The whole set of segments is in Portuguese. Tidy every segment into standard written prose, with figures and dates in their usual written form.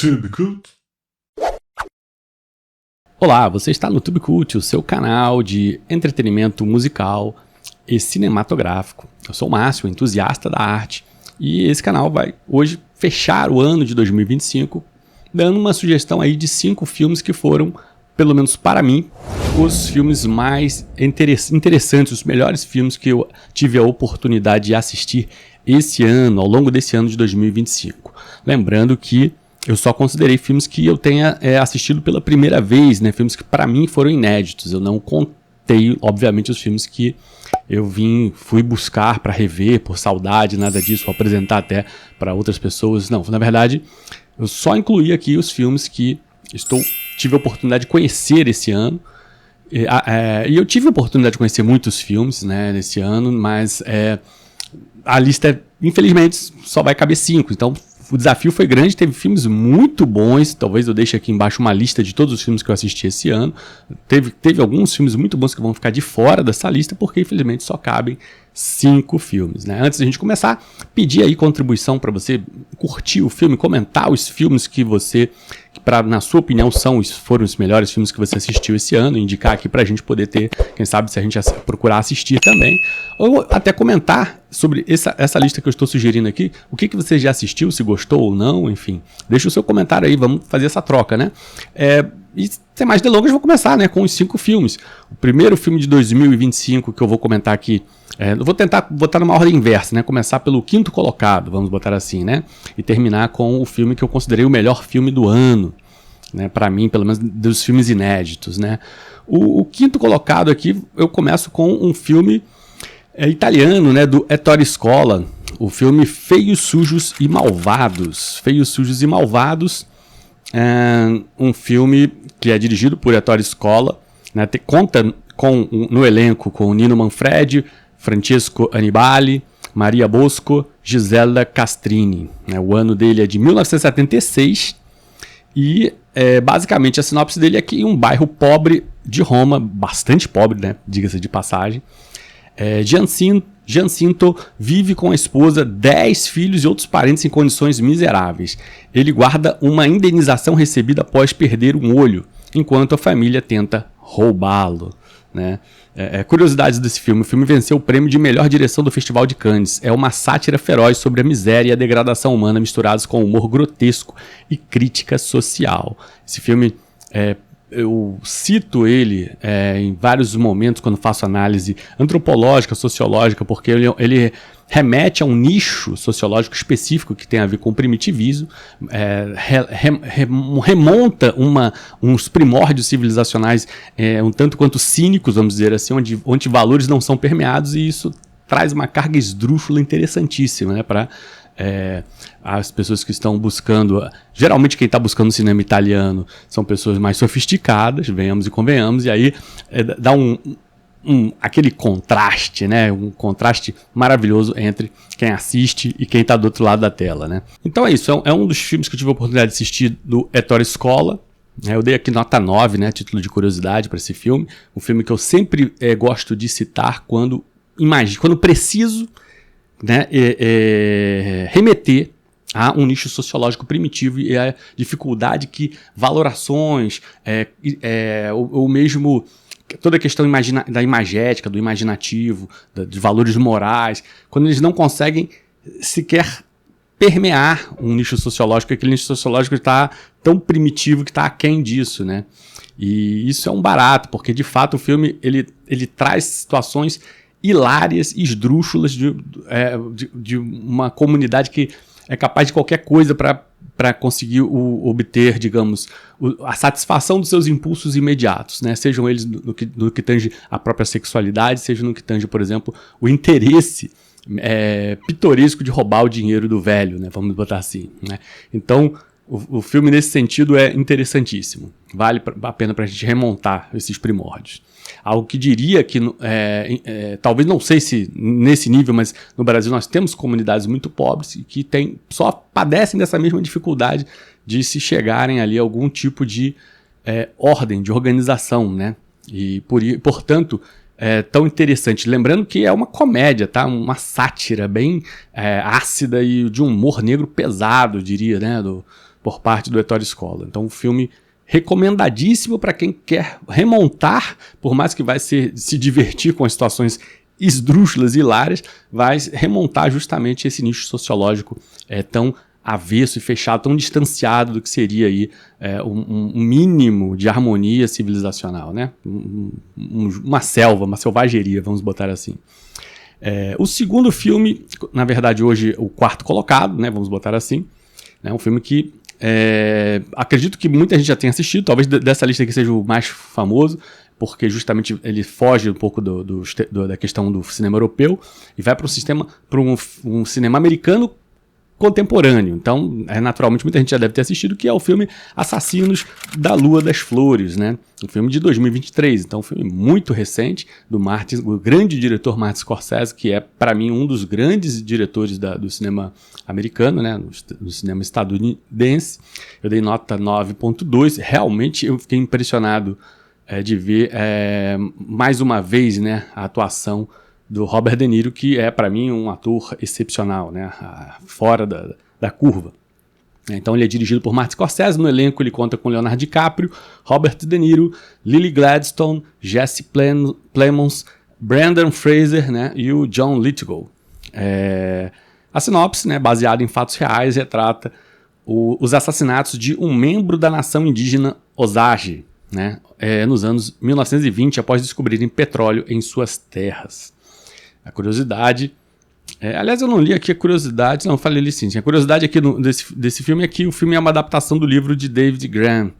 Tubecult. Olá, você está no Tubecult, o seu canal de entretenimento musical e cinematográfico. Eu sou o Márcio, entusiasta da arte, e esse canal vai hoje fechar o ano de 2025 dando uma sugestão aí de 5 filmes que foram, pelo menos para mim, os filmes mais interessantes, os melhores filmes que eu tive a oportunidade de assistir esse ano, ao longo desse ano de 2025. Lembrando que eu só considerei filmes que eu tenha assistido pela primeira vez, né? Filmes que para mim foram inéditos. Eu não contei, obviamente, os filmes que eu fui buscar para rever por saudade, nada disso, ou apresentar até para outras pessoas. Não, na verdade, eu só incluí aqui os filmes que tive a oportunidade de conhecer esse ano. E eu tive a oportunidade de conhecer muitos filmes, né, nesse ano, mas a lista, infelizmente, só vai caber 5. Então, o desafio foi grande, teve filmes muito bons. Talvez eu deixe aqui embaixo uma lista de todos os filmes que eu assisti esse ano. Teve alguns filmes muito bons que vão ficar de fora dessa lista, porque infelizmente só cabem 5 filmes, né? Antes da gente começar, pedir aí contribuição para você curtir o filme, comentar os filmes que na sua opinião, foram os melhores filmes que você assistiu esse ano, indicar aqui pra gente poder ter, quem sabe, se a gente procurar assistir também, ou até comentar sobre essa lista que eu estou sugerindo aqui, o que você já assistiu, se gostou ou não, enfim. Deixa o seu comentário aí, vamos fazer essa troca, né? E sem mais delongas, vou começar, né, com os 5 filmes. O primeiro filme de 2025 que eu vou comentar aqui, eu vou tentar botar numa ordem inversa, né? Começar pelo 5º colocado, vamos botar assim, né? E terminar com o filme que eu considerei o melhor filme do ano, né? Para mim, pelo menos dos filmes inéditos, né? O 5º colocado aqui, eu começo com um filme italiano, né? Do Ettore Scola, o filme Feios, Sujos e Malvados. Feios, Sujos e Malvados, um filme que é dirigido por Ettore Scola, né? Conta no elenco com Nino Manfredi, Francesco Annibali, Maria Bosco, Gisela Castrini. O ano dele é de 1976 e basicamente a sinopse dele é que em um bairro pobre de Roma, bastante pobre, né, diga-se de passagem, Giacinto vive com a esposa, 10 filhos e outros parentes em condições miseráveis. Ele guarda uma indenização recebida após perder um olho, enquanto a família tenta roubá-lo, né? Curiosidades desse filme: o filme venceu o prêmio de melhor direção do Festival de Cannes. É uma sátira feroz sobre a miséria e a degradação humana misturados com humor grotesco e crítica social. Esse filme, eu cito ele em vários momentos quando faço análise antropológica, sociológica, porque ele remete a um nicho sociológico específico que tem a ver com o primitivismo, remonta uns primórdios civilizacionais um tanto quanto cínicos, vamos dizer assim, onde valores não são permeados, e isso traz uma carga esdrúxula interessantíssima, né, para as pessoas que estão buscando. Geralmente quem está buscando cinema italiano são pessoas mais sofisticadas, venhamos e convenhamos, e aí dá aquele contraste, né? Um contraste maravilhoso entre quem assiste e quem está do outro lado da tela, né? Então é isso, é um dos filmes que eu tive a oportunidade de assistir do Ettore Scola. Eu dei aqui nota 9, né? Título de curiosidade para esse filme. Um filme que eu sempre gosto de citar quando preciso, né, remeter a um nicho sociológico primitivo e a dificuldade que valorações, ou mesmo toda a questão da imagética, do imaginativo, de valores morais, quando eles não conseguem sequer permear um nicho sociológico, aquele nicho sociológico está tão primitivo que está aquém disso, né? E isso é um barato, porque de fato o filme ele traz situações hilárias e esdrúxulas de uma comunidade que é capaz de qualquer coisa para conseguir obter, digamos, a satisfação dos seus impulsos imediatos, né? Sejam eles no que tange a própria sexualidade, seja no que tange, por exemplo, o interesse pitoresco de roubar o dinheiro do velho, né? Vamos botar assim, né? Então, o filme nesse sentido é interessantíssimo. Vale a pena para a gente remontar esses primórdios. Algo que diria que, talvez, não sei se nesse nível, mas no Brasil nós temos comunidades muito pobres e que só padecem dessa mesma dificuldade de se chegarem ali a algum tipo de ordem, de organização, né? E, portanto, tão interessante. Lembrando que é uma comédia, tá? Uma sátira bem ácida e de um humor negro pesado, diria, né? por parte do Ettore Scola. Então, um filme recomendadíssimo para quem quer remontar, por mais que vai se divertir com as situações esdrúxulas e hilárias, vai remontar justamente esse nicho sociológico tão avesso e fechado, tão distanciado do que seria aí um mínimo de harmonia civilizacional, né? Uma selva, uma selvageria, vamos botar assim. O segundo filme, na verdade hoje o quarto colocado, né? Vamos botar assim, né? Um filme que acredito que muita gente já tenha assistido, talvez dessa lista aqui seja o mais famoso, porque justamente ele foge um pouco da questão do cinema europeu e vai para um cinema americano contemporâneo. Então, naturalmente, muita gente já deve ter assistido, que é o filme Assassinos da Lua das Flores, né? Um filme de 2023. Então, um filme muito recente do o grande diretor Martin Scorsese, que é, para mim, um dos grandes diretores do cinema americano, né? Do cinema estadunidense. Eu dei nota 9.2. Realmente, eu fiquei impressionado de ver mais uma vez, né, a atuação do Robert De Niro, que é, para mim, um ator excepcional, né? Fora da curva. Então, ele é dirigido por Martin Scorsese. No elenco, ele conta com Leonardo DiCaprio, Robert De Niro, Lily Gladstone, Jesse Plemons, Brendan Fraser, né? E o John Lithgow. A sinopse, né, baseada em fatos reais, retrata os assassinatos de um membro da nação indígena Osage, né? Nos anos 1920, após descobrirem petróleo em suas terras. A curiosidade... aliás, eu não li aqui a curiosidade... Não, eu falei ali sim. A curiosidade aqui desse filme é que o filme é uma adaptação do livro de David Graham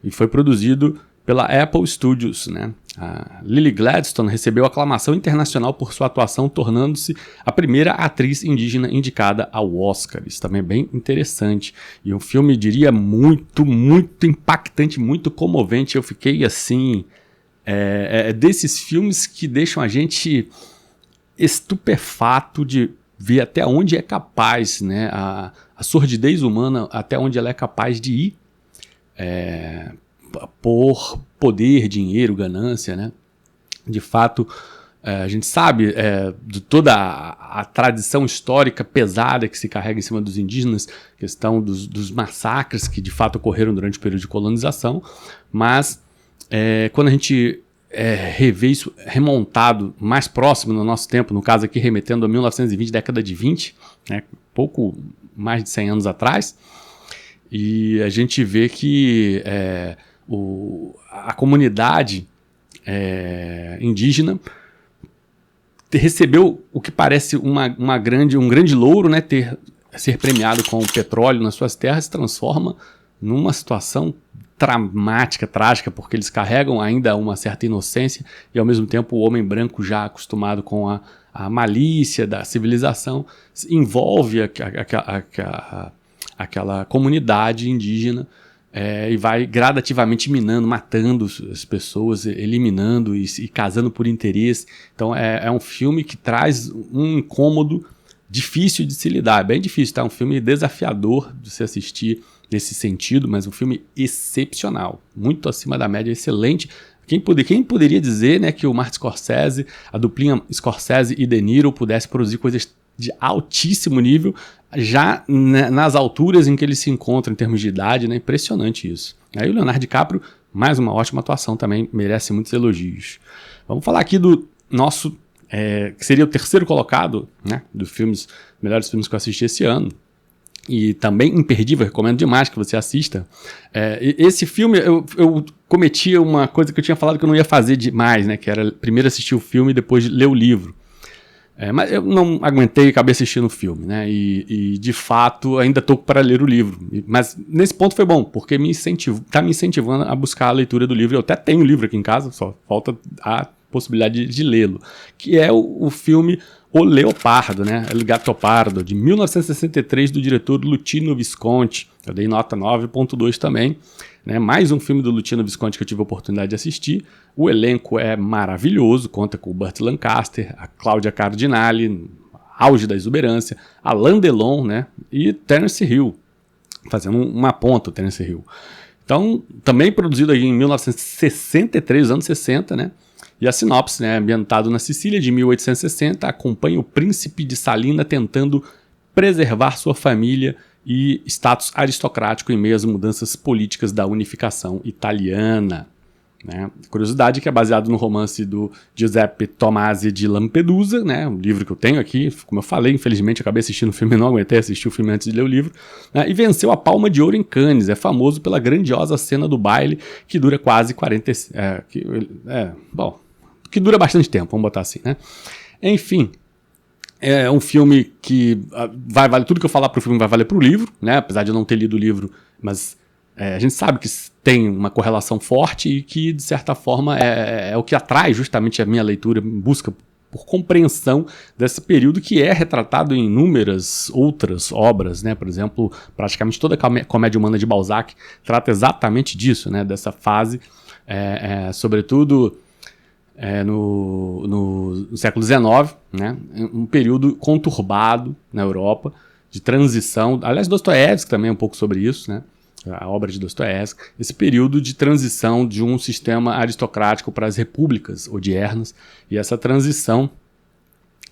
e foi produzido pela Apple Studios, né? A Lily Gladstone recebeu aclamação internacional por sua atuação, tornando-se a primeira atriz indígena indicada ao Oscar. Isso também é bem interessante. E um filme, diria, muito, muito impactante, muito comovente. Eu fiquei assim... desses filmes que deixam a gente... estupefato de ver até onde é capaz, né, a sordidez humana, até onde ela é capaz de ir por poder, dinheiro, ganância, né? De fato, a gente sabe de toda a tradição histórica pesada que se carrega em cima dos indígenas, questão dos massacres que de fato ocorreram durante o período de colonização, mas quando a gente rever isso remontado mais próximo no nosso tempo, no caso aqui remetendo a 1920, década de 20, né, pouco mais de 100 anos atrás, e a gente vê que a comunidade indígena recebeu o que parece um grande louro, né, ser premiado com o petróleo nas suas terras, se transforma numa situação dramática, trágica, porque eles carregam ainda uma certa inocência e ao mesmo tempo o homem branco já acostumado com a malícia da civilização envolve aquela comunidade indígena e vai gradativamente minando, matando as pessoas, eliminando e casando por interesse. Então é um filme que traz um incômodo difícil de se lidar, é bem difícil, tá? Um filme desafiador de se assistir nesse sentido, mas um filme excepcional, muito acima da média, excelente. Quem poderia dizer, né, que o Martin Scorsese, a duplinha Scorsese e De Niro pudesse produzir coisas de altíssimo nível, já nas alturas em que eles se encontram em termos de idade, né? Impressionante isso. Aí o Leonardo DiCaprio, mais uma ótima atuação também, merece muitos elogios. Vamos falar aqui do nosso, que seria o terceiro colocado, né, dos melhores filmes que eu assisti esse ano. E também imperdível, recomendo demais que você assista. Esse filme, eu cometi uma coisa que eu tinha falado que eu não ia fazer demais, né? Que era primeiro assistir o filme e depois ler o livro. Mas eu não aguentei e acabei assistindo o filme, né? E de fato ainda estou para ler o livro. Mas nesse ponto foi bom, porque está me incentivando a buscar a leitura do livro. Eu até tenho o livro aqui em casa, só falta a possibilidade de lê-lo. Que é o filme O Leopardo, né? El Gattopardo, de 1963, do diretor Luchino Visconti. Eu dei nota 9.2 também. Né? Mais um filme do Luchino Visconti que eu tive a oportunidade de assistir. O elenco é maravilhoso, conta com o Burt Lancaster, a Cláudia Cardinale, auge da exuberância, Alain Delon, né? E Terence Hill, fazendo uma ponta o Terence Hill. Então, também produzido aí em 1963, anos 60, né? E a sinopse, né, ambientado na Sicília de 1860, acompanha o príncipe de Salina tentando preservar sua família e status aristocrático em meio às mudanças políticas da unificação italiana. Né? Curiosidade que é baseado no romance do Giuseppe Tomasi de Lampedusa, né? Um livro que eu tenho aqui, como eu falei, infelizmente eu acabei assistindo o filme, não aguentei assistir o filme antes de ler o livro, né? E venceu a Palma de Ouro em Cannes, é famoso pela grandiosa cena do baile que dura quase 40... que dura bastante tempo, vamos botar assim, né? Enfim, é um filme que vai valer, tudo que eu falar pro filme vai valer pro livro, né? Apesar de eu não ter lido o livro, mas a gente sabe que tem uma correlação forte e que, de certa forma, é o que atrai justamente a minha leitura, busca por compreensão desse período que é retratado em inúmeras outras obras, né? Por exemplo, praticamente toda a comédia humana de Balzac trata exatamente disso, né? Dessa fase, sobretudo no século XIX, né? Um período conturbado na Europa, de transição. Aliás, Dostoiévski também é um pouco sobre isso, né? A obra de Dostoiévski, esse período de transição de um sistema aristocrático para as repúblicas odiernas, e essa transição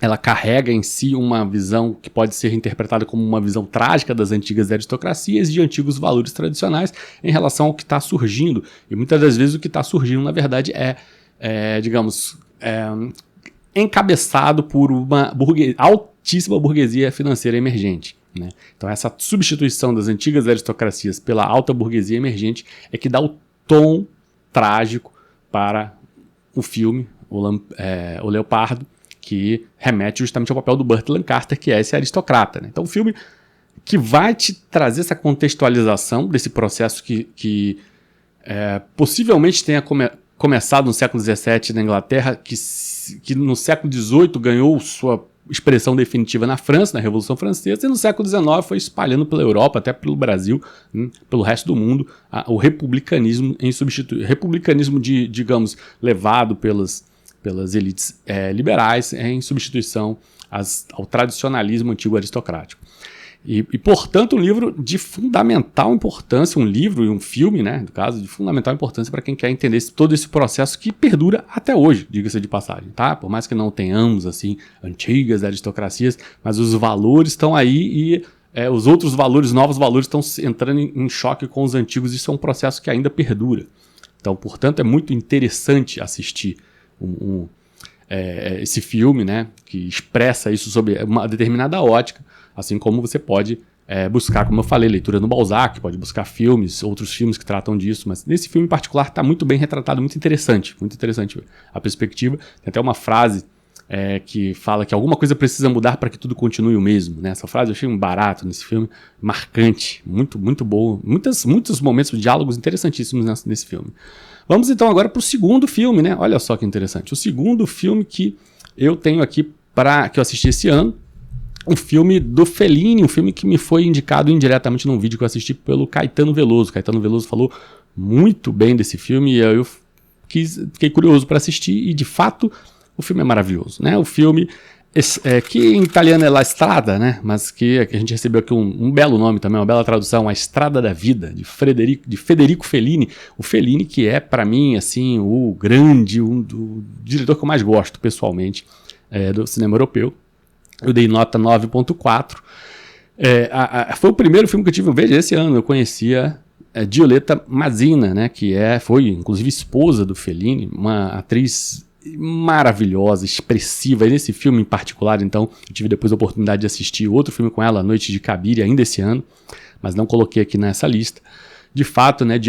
ela carrega em si uma visão que pode ser interpretada como uma visão trágica das antigas aristocracias e de antigos valores tradicionais em relação ao que está surgindo, e muitas das vezes o que está surgindo na verdade encabeçado por uma altíssima burguesia financeira emergente. Né? Então essa substituição das antigas aristocracias pela alta burguesia emergente é que dá o tom trágico para o filme, o Leopardo, que remete justamente ao papel do Burt Lancaster, que é esse aristocrata. Né? Então o filme que vai te trazer essa contextualização desse processo que possivelmente tenha começado no século XVII na Inglaterra, que no século XVIII ganhou sua expressão definitiva na França, na Revolução Francesa, e no século XIX foi espalhando pela Europa, até pelo Brasil, pelo resto do mundo, o republicanismo republicanismo digamos, levado pelas elites liberais em substituição ao tradicionalismo antigo aristocrático. E, portanto, um livro de fundamental importância, um livro e um filme, né, no caso, de fundamental importância para quem quer entender todo esse processo que perdura até hoje, diga-se de passagem, tá? Por mais que não tenhamos, assim, antigas aristocracias, mas os valores estão aí e os outros valores, novos valores, estão entrando em choque com os antigos. Isso é um processo que ainda perdura. Então, portanto, é muito interessante assistir esse filme, né, que expressa isso sob uma determinada ótica, assim como você pode buscar, como eu falei, leitura no Balzac, pode buscar filmes, outros filmes que tratam disso, mas nesse filme em particular está muito bem retratado, muito interessante a perspectiva. Tem até uma frase que fala que alguma coisa precisa mudar para que tudo continue o mesmo, né? Essa frase eu achei um barato nesse filme, marcante, muito, muito boa, muitos momentos de diálogos interessantíssimos nesse filme. Vamos então agora para o segundo filme, né? Olha só que interessante, o segundo filme que eu tenho aqui que eu assisti esse ano, um filme do Fellini, um filme que me foi indicado indiretamente num vídeo que eu assisti pelo Caetano Veloso. Caetano Veloso falou muito bem desse filme e eu fiquei curioso para assistir e, de fato, o filme é maravilhoso, né? O filme, que em italiano é La Strada, né? Mas que a gente recebeu aqui um belo nome também, uma bela tradução, A Estrada da Vida, de Federico Fellini. O Fellini que é, para mim, assim, o diretor que eu mais gosto, pessoalmente, do cinema europeu. Eu dei nota 9.4. Foi o primeiro filme que eu tive, veja, esse ano eu conhecia Giulietta Mazzina, né, que foi inclusive esposa do Fellini, uma atriz maravilhosa, expressiva. E nesse filme em particular, então, eu tive depois a oportunidade de assistir outro filme com ela, A Noite de Cabiria, ainda esse ano, mas não coloquei aqui nessa lista. De fato, né,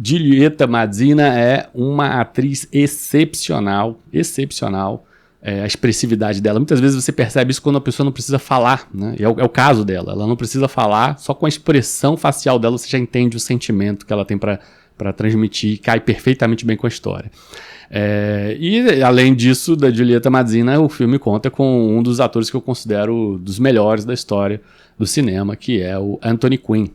Giulietta Mazzina é uma atriz excepcional. A expressividade dela. Muitas vezes você percebe isso quando a pessoa não precisa falar, né? É o caso dela. Ela não precisa falar, só com a expressão facial dela você já entende o sentimento que ela tem para transmitir e cai perfeitamente bem com a história. E além disso, da Giulietta Mazzina, o filme conta com um dos atores que eu considero dos melhores da história do cinema, que é o Anthony Quinn.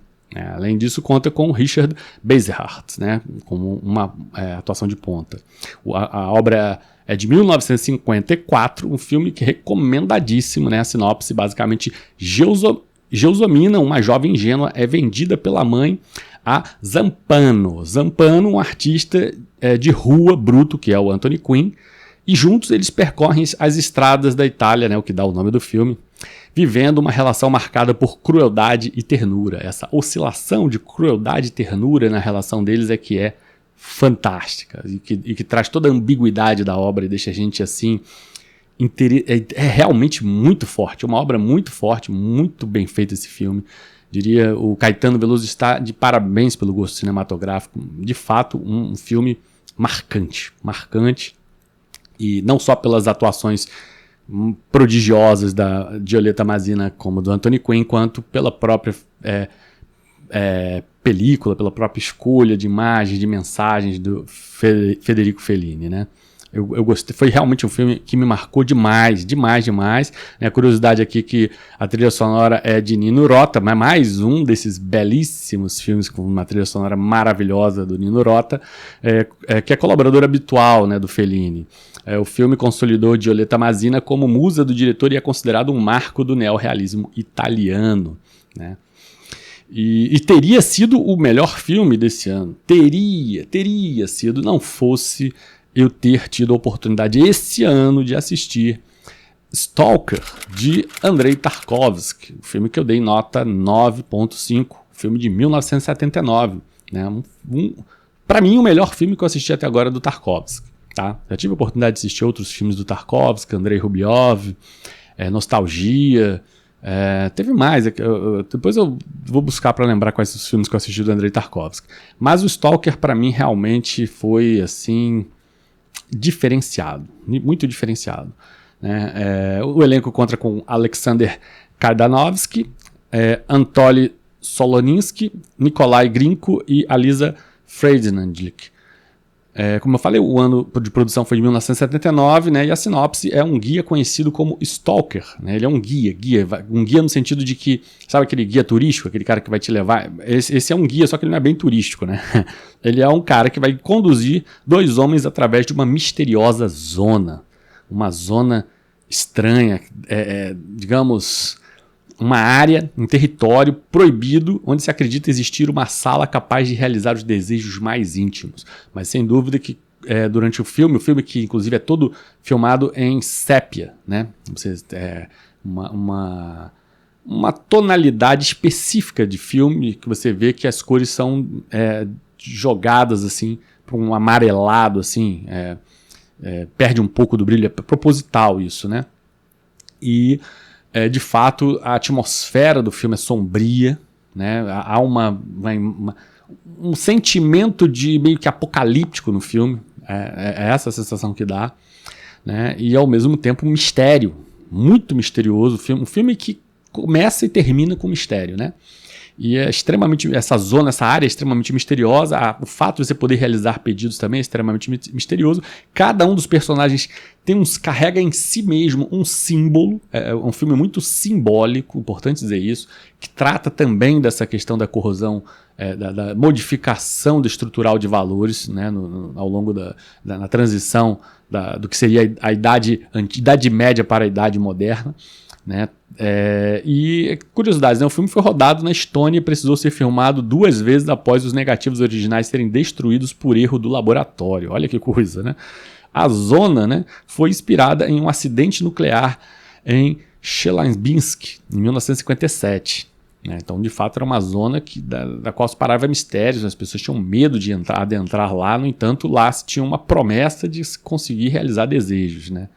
Além disso, conta com Richard Basehart, né, como uma atuação de ponta. A obra é de 1954, um filme que é recomendadíssimo, né? A sinopse, basicamente, Gelsomina, uma jovem ingênua, é vendida pela mãe a Zampano. Zampano, um artista de rua bruto, que é o Anthony Quinn, e juntos eles percorrem as estradas da Itália, né, o que dá o nome do filme, vivendo uma relação marcada por crueldade e ternura. Essa oscilação de crueldade e ternura na relação deles é que é fantástica e que traz toda a ambiguidade da obra e deixa a gente assim... É realmente muito forte, uma obra muito forte, muito bem feito esse filme. Diria, o Caetano Veloso está de parabéns pelo gosto cinematográfico. De fato, um filme marcante, e não só pelas atuações prodigiosas da Violeta Masina como do Anthony Quinn, quanto pela própria película, pela própria escolha de imagens, de mensagens do Federico Fellini, né? Eu gostei, foi realmente um filme que me marcou demais. A curiosidade aqui que a trilha sonora é de Nino Rota, mas mais um desses belíssimos filmes com uma trilha sonora maravilhosa do Nino Rota, que é colaborador habitual, né, do Fellini. O filme consolidou Violeta Masina como musa do diretor e é considerado um marco do neorrealismo italiano, né? E teria sido o melhor filme desse ano. Teria sido, não fosse eu ter tido a oportunidade esse ano de assistir Stalker, de Andrei Tarkovsky, um filme que eu dei nota 9.5, filme de 1979. Né? Para mim, o melhor filme que eu assisti até agora é do Tarkovsky. Tá? Já tive a oportunidade de assistir outros filmes do Tarkovsky, Andrei Rubliov, Nostalgia... teve mais, depois eu vou buscar para lembrar quais são os filmes que eu assisti do Andrei Tarkovsky. Mas o Stalker, para mim, realmente foi assim... diferenciado, muito diferenciado, né? O elenco conta com Alexander Kardanovsky, Anatoly Soloninsky, Nikolai Grinko e Alisa Freidnadlik. Como eu falei, o ano de produção foi de 1979, né? E a sinopse é um guia conhecido como Stalker, né? Ele é um guia no sentido de que, sabe aquele guia turístico, aquele cara que vai te levar? Esse é um guia, só que ele não é bem turístico, né? Ele é um cara que vai conduzir dois homens através de uma misteriosa zona, uma zona estranha, digamos... uma área, um território proibido, onde se acredita existir uma sala capaz de realizar os desejos mais íntimos. Mas sem dúvida que durante o filme que inclusive é todo filmado em sépia, né? Uma tonalidade específica de filme que você vê que as cores são jogadas assim para um amarelado, assim, perde um pouco do brilho, é proposital isso, né? E de fato, a atmosfera do filme é sombria, né? Há um sentimento de meio que apocalíptico no filme, é essa a sensação que dá, né? E ao mesmo tempo um mistério, muito misterioso, um filme que começa e termina com mistério, né? E essa área é extremamente misteriosa. O fato de você poder realizar pedidos também é extremamente misterioso. Cada um dos personagens carrega em si mesmo um símbolo. É um filme muito simbólico, importante dizer isso, que trata também dessa questão da corrosão, da modificação estrutural de valores, né, ao longo na transição do que seria a idade média para a idade moderna. Né? E curiosidades, né? O filme foi rodado na Estônia e precisou ser filmado 2 vezes após os negativos originais serem destruídos por erro do laboratório. Olha que coisa, né? A zona, né, foi inspirada em um acidente nuclear em Chelyabinsk, em 1957. Né? Então, de fato, era uma zona da qual se parava mistérios, as pessoas tinham medo de adentrar lá, no entanto, lá se tinha uma promessa de conseguir realizar desejos, né?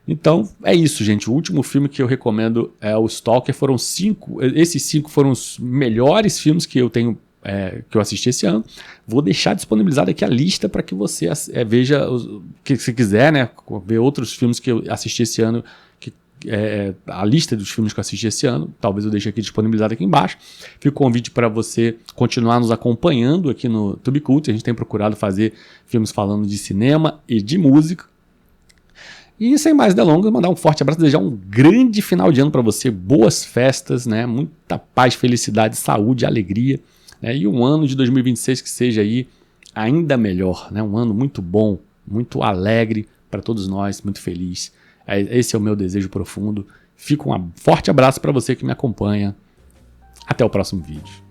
Então, é isso, gente. O último filme que eu recomendo é o Stalker. Foram 5. Esses 5 foram os melhores filmes que eu que eu assisti esse ano. Vou deixar disponibilizado aqui a lista para que você veja, que se quiser, né, ver outros filmes que eu assisti esse ano, a lista dos filmes que eu assisti esse ano. Talvez eu deixe aqui disponibilizado aqui embaixo. Fica o convite para você continuar nos acompanhando aqui no TubeCult. A gente tem procurado fazer filmes falando de cinema e de música. E sem mais delongas, mandar um forte abraço, desejar um grande final de ano para você, boas festas, né? Muita paz, felicidade, saúde, alegria, né? E um ano de 2026 que seja aí ainda melhor, né? Um ano muito bom, muito alegre para todos nós, muito feliz. Esse é o meu desejo profundo. Fica um forte abraço para você que me acompanha. Até o próximo vídeo.